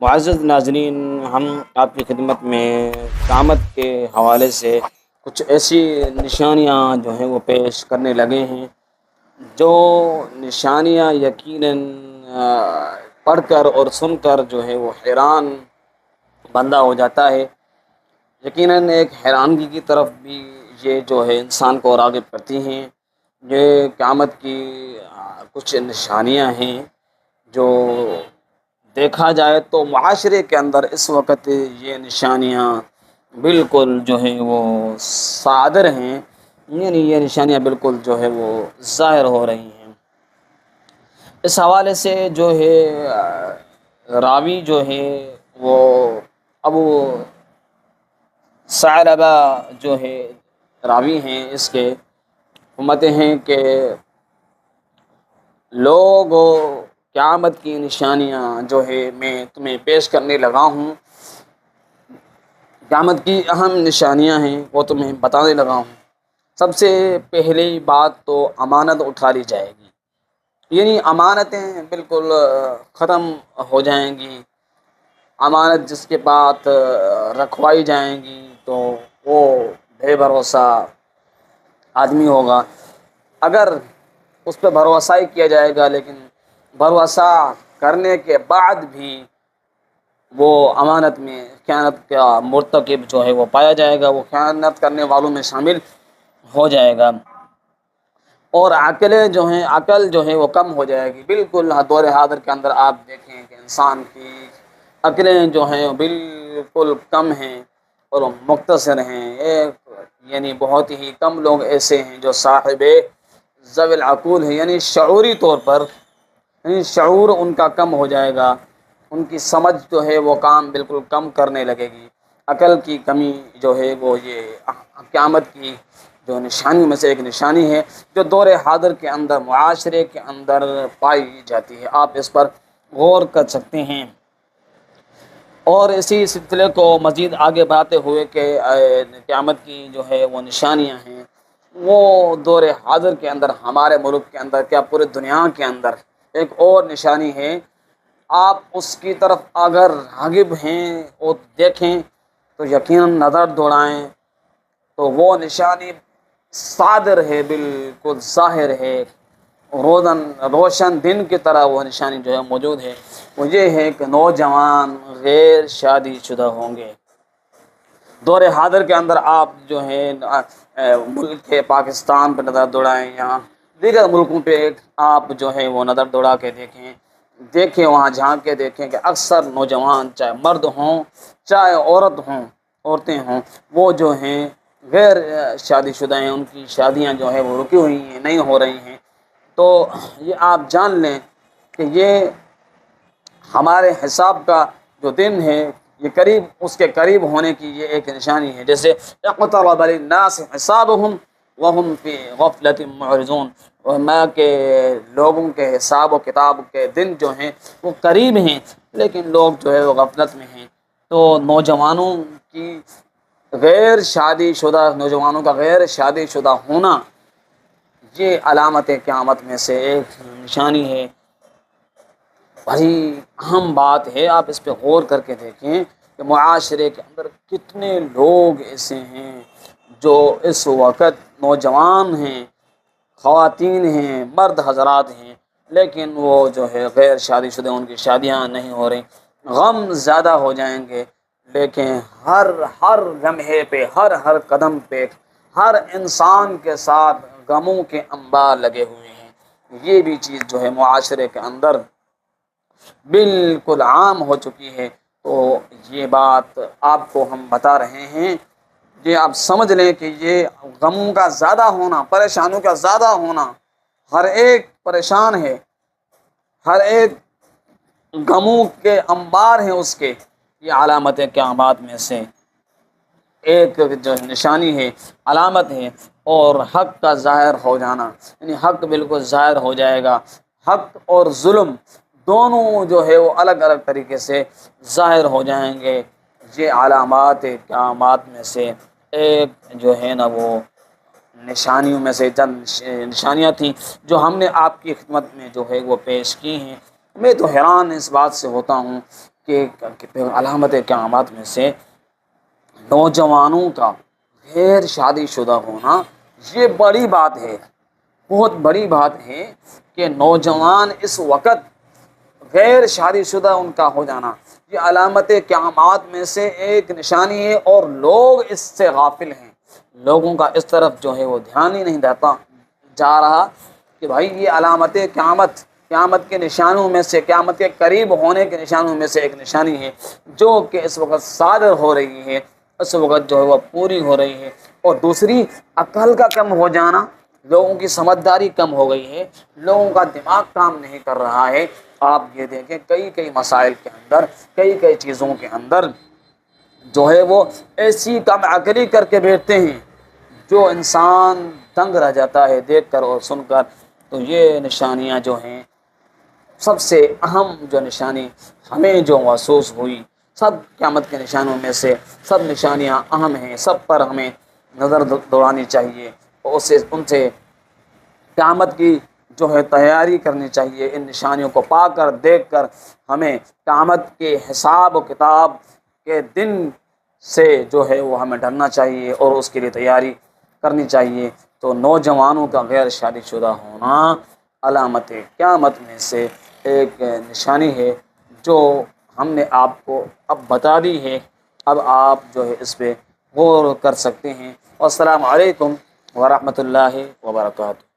معزز ناظرین، ہم آپ کی خدمت میں قیامت کے حوالے سے کچھ ایسی نشانیاں جو ہیں وہ پیش کرنے لگے ہیں، جو نشانیاں یقیناً پڑھ کر اور سن کر جو ہے وہ حیران بندہ ہو جاتا ہے۔ یقیناً ایک حیرانگی کی طرف بھی یہ جو ہے انسان کو راغب کرتی ہیں۔ یہ قیامت کی کچھ نشانیاں ہیں جو دیکھا جائے تو معاشرے کے اندر اس وقت یہ نشانیاں بالکل جو ہے وہ صادر ہیں، یعنی یہ نشانیاں بالکل جو ہے وہ ظاہر ہو رہی ہیں۔ اس حوالے سے جو ہے راوی جو ہے وہ ابو ثعلبہ جو ہے راوی ہیں، اس کے فرماتے ہیں کہ لوگ قیامت کی نشانیاں جو ہے میں تمہیں پیش کرنے لگا ہوں، قیامت کی اہم نشانیاں ہیں وہ تمہیں بتانے لگا ہوں۔ سب سے پہلی بات تو امانت اٹھا لی جائے گی، یعنی امانتیں بالکل ختم ہو جائیں گی۔ امانت جس کے پاس رکھوائی جائیں گی تو وہ بے بھروسہ آدمی ہوگا۔ اگر اس پہ بھروسہ ہی کیا جائے گا لیکن بھروسہ کرنے کے بعد بھی وہ امانت میں خیانت کا مرتکب جو ہے وہ پایا جائے گا، وہ خیانت کرنے والوں میں شامل ہو جائے گا۔ اور عقلیں جو ہیں، عقل جو ہے وہ کم ہو جائے گی۔ بالکل دور حاضر کے اندر آپ دیکھیں کہ انسان کی عقلیں جو ہیں بالکل کم ہیں اور مختصر ہیں۔ یعنی بہت ہی کم لوگ ایسے ہیں جو صاحب ذوی العقول ہیں، یعنی شعوری طور پر، یعنی شعور ان کا کم ہو جائے گا، ان کی سمجھ جو ہے وہ کام بالکل کم کرنے لگے گی۔ عقل کی کمی جو ہے وہ یہ قیامت کی جو نشانیوں میں سے ایک نشانی ہے جو دور حاضر کے اندر معاشرے کے اندر پائی جاتی ہے۔ آپ اس پر غور کر سکتے ہیں۔ اور اسی سلسلے کو مزید آگے بڑھاتے ہوئے کہ قیامت کی جو ہے وہ نشانیاں ہیں، وہ دور حاضر کے اندر ہمارے ملک کے اندر کیا پورے دنیا کے اندر ایک اور نشانی ہے۔ آپ اس کی طرف اگر راغب ہیں اور دیکھیں تو یقیناً نظر دوڑائیں تو وہ نشانی صادر ہے، بالکل ظاہر ہے، روشن دن کی طرح وہ نشانی جو ہے موجود ہے۔ وہ یہ ہے کہ نوجوان غیر شادی شدہ ہوں گے۔ دور حاضر کے اندر آپ جو ہے ملک پاکستان پہ نظر دوڑائیں یا دیگر ملکوں پہ آپ جو ہے وہ نظر دوڑا کے دیکھیں وہاں جھانک کے دیکھیں کہ اکثر نوجوان چاہے مرد ہوں چاہے عورتیں ہوں، وہ جو ہیں غیر شادی شدہ ہیں، ان کی شادیاں جو ہے وہ رکی ہوئی ہیں، نہیں ہو رہی ہیں۔ تو یہ آپ جان لیں کہ یہ ہمارے حساب کا جو دن ہے یہ قریب، اس کے قریب ہونے کی یہ ایک نشانی ہے۔ جیسے اقترب للناس حسابهم وهم فی غفلۃ معرضون، میں کہ لوگوں کے حساب و کتاب کے دن جو ہیں وہ قریب ہیں لیکن لوگ جو ہے وہ غفلت میں ہیں۔ تو نوجوانوں کا غیر شادی شدہ ہونا یہ علامت قیامت میں سے ایک نشانی ہے۔ بڑی اہم بات ہے، آپ اس پہ غور کر کے دیکھیں کہ معاشرے کے اندر کتنے لوگ ایسے ہیں جو اس وقت نوجوان ہیں، خواتین ہیں، مرد حضرات ہیں، لیکن وہ جو ہے غیر شادی شدہ، ان کی شادیاں نہیں ہو رہی۔ غم زیادہ ہو جائیں گے لیکن ہر لمحے پہ، ہر قدم پہ، ہر انسان کے ساتھ غموں کے انبار لگے ہوئے ہیں۔ یہ بھی چیز جو ہے معاشرے کے اندر بالکل عام ہو چکی ہے۔ تو یہ بات آپ کو ہم بتا رہے ہیں، یہ آپ سمجھ لیں کہ یہ غموں کا زیادہ ہونا، پریشانیوں کا زیادہ ہونا، ہر ایک پریشان ہے، ہر ایک غموں کے انبار ہیں اس کے، یہ علامت قیامت میں سے ایک جو نشانی ہے، علامت ہے۔ اور حق کا ظاہر ہو جانا، یعنی حق بالکل ظاہر ہو جائے گا۔ حق اور ظلم دونوں جو ہے وہ الگ الگ طریقے سے ظاہر ہو جائیں گے۔ یہ علامات قیامات میں سے ایک جو ہے نا وہ نشانیوں میں سے چند نشانیاں تھیں جو ہم نے آپ کی خدمت میں جو ہے وہ پیش کی ہیں۔ میں تو حیران اس بات سے ہوتا ہوں کہ علامت قیامت میں سے نوجوانوں کا غیر شادی شدہ ہونا، یہ بڑی بات ہے، بہت بڑی بات ہے کہ نوجوان اس وقت غیر شادی شدہ ان کا ہو جانا، یہ علامت قیامات میں سے ایک نشانی ہے، اور لوگ اس سے غافل ہیں، لوگوں کا اس طرف جو ہے وہ دھیان ہی نہیں دیتا جا رہا کہ بھائی یہ علامت قیامت کے نشانوں میں سے، قیامت کے قریب ہونے کے نشانوں میں سے ایک نشانی ہے، جو کہ اس وقت صادر ہو رہی ہے، اس وقت جو ہے وہ پوری ہو رہی ہے۔ اور دوسری، عقل کا کم ہو جانا، لوگوں کی سمجھداری کم ہو گئی ہے، لوگوں کا دماغ کام نہیں کر رہا ہے۔ آپ یہ دیکھیں کئی مسائل کے اندر، کئی چیزوں کے اندر جو ہے وہ ایسی کم عقلی کر کے بیٹھتے ہیں جو انسان دنگ رہ جاتا ہے دیکھ کر اور سن کر۔ تو یہ نشانیاں جو ہیں، سب سے اہم جو نشانی ہمیں جو محسوس ہوئی، سب قیامت کے نشانوں میں سے سب نشانیاں اہم ہیں، سب پر ہمیں نظر دوڑانی چاہیے، اور ان سے قیامت کی جو ہے تیاری کرنی چاہیے۔ ان نشانیوں کو پا کر دیکھ کر ہمیں قیامت کے حساب و کتاب کے دن سے جو ہے وہ ہمیں ڈرنا چاہیے اور اس کے لیے تیاری کرنی چاہیے۔ تو نوجوانوں کا غیر شادی شدہ ہونا علامت قیامت میں سے ایک نشانی ہے، جو ہم نے آپ کو اب بتا دی ہے۔ اب آپ جو ہے اس پہ غور کر سکتے ہیں۔ والسلام علیکم ورحمۃ اللہ وبرکاتہ۔